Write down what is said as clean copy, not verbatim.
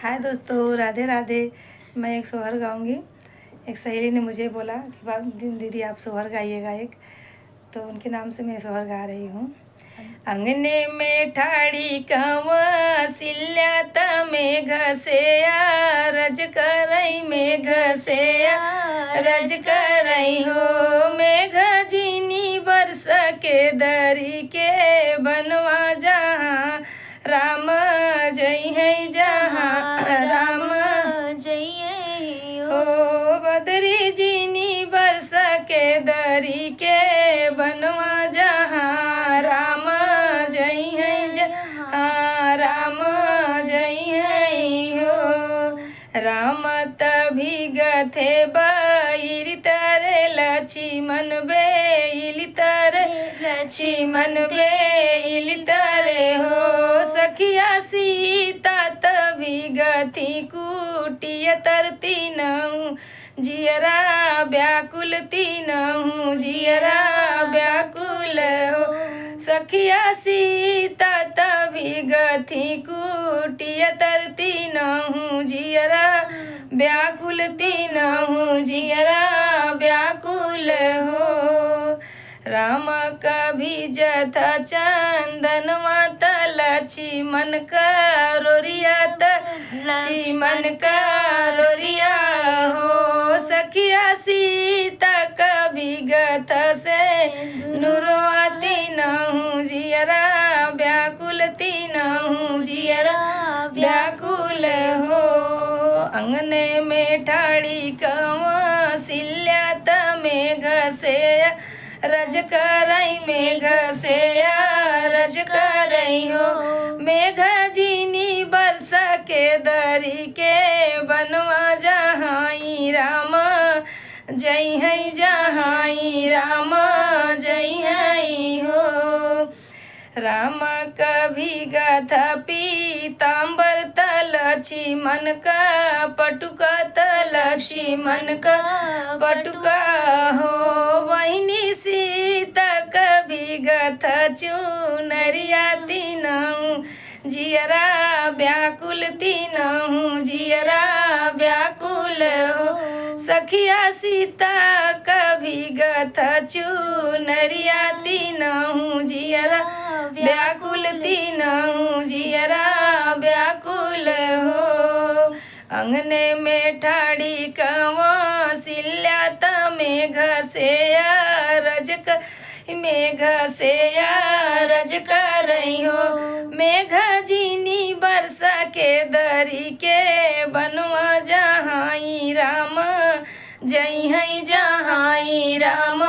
हाय दोस्तों, राधे राधे। मैं एक सोहर गाऊंगी। एक सहेली ने मुझे बोला कि दीदी आप सोहर गाइएगा एक, तो उनके नाम से मैं सोहर गा रही हूँ। अंगने में ठाड़ी कंवा सिल्यात में घसेया रज करई में घसेया रज करई हो मेघ जीनी बरस के दरी के बनवा जहाँ राम जय है जहाँ राम जय हो बदरी जीनी बरस के दरी के बनवा जहाँ राम जय है जहाँ राम जय है हो राम तभी गथे बैर तरे लक्ष्मण बेइल तरे लक्ष्मण बेइल तरे हो सखिया सीता तभी गथी कुटिय तरती नहूँ जियरा व्याकुल तीनहूँ जियरा व्याकुल हो सखिया सीता तभी गथी कुटिय तरती नहूँ जियरा व्याकुल तीनहूँ जियरा व्याकुल हो राम कभी जथा चंदन माता लक्ष्मण का रोरिया लक्ष्मण का रोरिया हो सखिया सीता कभी गथ से नुरवाती नहूँ जियरा व्याकुल तीनहूँ जियरा व्याकुल हो अंगने में ठाड़ी कंवा सिल्यात में घसेया रज करई में घसेया रज करई हो मेघ जीनी बरस के दरी के बनवा जहाँ राम जय है जहाँ राम जय है हो राम कभी गाथा पीताम्बर लक्ष्मण का पटुका लक्ष्मण का पटुका हो बहिनी सीता कभी गाथा चुनरिया तीनहूँ जियरा व्याकुल तीनहूँ जियरा व्याकुल हो सखिया सीता कभी गाथा चुनरिया तीनहूँ जियरा व्याकुल तीनहूँ जियरा व्याकुल हो अंगने में ठाड़ी कंवा सिल्यात में घसेया रज कर मेघ सेया रज करई हो मेघ जीनी बरस के दरी के बनवा जहाँ राम जय है जहाँ राम